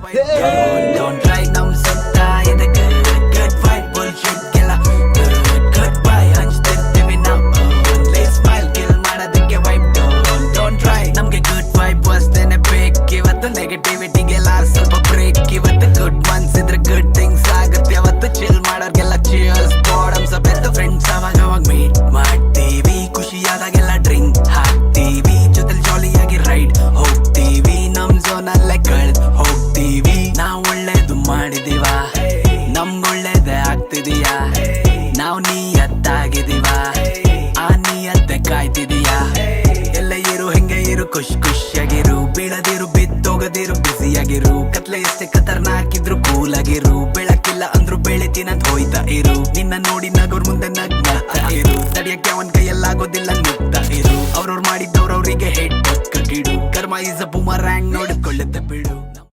Don't try ನಮ್ ಸುತ್ತ ಇದೆ good vibe bullshit ಗೆಲ್ಲ good bye ಹಂಚ್ತಿರ್ತೀವಿ ನಾವು only smile kill ಮಾಡೋದಕ್ಕೆ vibe don't try ನಮ್ಗೆ good vibe ಅಷ್ಟೇನೆ ಬೇಕು ಇವತ್ತು ನೆಗೆಟಿವಿಟಿಗೆಲ್ಲ ಸ್ವಲ್ಪ ಬ್ರೇಕ್ ಇವತ್ತು good ಮನ್ಸಿದ್ರೆ good things ಆಗುತ್ತೆ ಅವತ್ತು chill ಮಾಡೋರ್ಗೆಲ್ಲ cheers bottoms up ಎದ್ದು ಫ್ರೆಂಡ್ಸ್ ಅವಾಗ ಮೀಟ್ ಮಾಡ್ತೀವಿ ಖುಷಿಯಾದಾಗೆಲ್ಲ ಡ್ರಿಂಕ್ ಹಾಕ್ತೀವಿ ಜೊತೆಲಿ ಜಾಲಿಯಾಗಿ ರೈಡ್ ಹೋಗ್ತೀವಿ ನಮ್ ಝೋನಲ್ಲೇ ಕಳೆದ್ ಹೋಗ್ತೀವಿ ನಾವ್ ಒಳ್ಳೇದು ಮಾಡಿದೀವ ನಮ್ಗೊಳ್ಳೇದೇ ಆಗ್ತಿದೀಯಾ ನಾವ್ ನಿಯತ್ತಾಗಿದೀವ ಆ ನಿಯತ್ತೆ ಕಾಯ್ತಿದೀಯಾ ಎಲ್ಲ ಇರು ಹೆಂಗೆ ಇರು ಖುಷಿಯಾಗಿರು ಬೀಳದಿರು ಬಿದ್ದೋಗದಿರು ಬ್ಯುಸಿಯಾಗಿರು ಕತ್ಲೆ ಎಷ್ಟೇ ಖತರ್ನಾಕಿದ್ರು ಕೂಲ್ ಆಗಿರು ಬೆಳಕಿಲ್ಲ ಅಂದ್ರು ಬೆಳಿತೀನಂತ ಹೋಯ್ತಾ ಇರು ನಿನ್ನ ನೋಡಿ ನಗೋರ್ ಮುಂದೆ ನಗ್ತಾ ಇರು ತಡಿಯಕ್ಕೆ ಅವನ್ ಕೈಯಲ್ಲಾಗೋದಿಲ್ಲ ನುಗ್ತಾ ಇರು ಅವ್ರವ್ರು ಮಾಡಿದ್ದವ್ರವ್ರಿಗೆ ಹೆಡ್ ಕಿಡು ಕರ್ಮ ಇಸ್ ಅ ಬೂಮರಾಂಗ್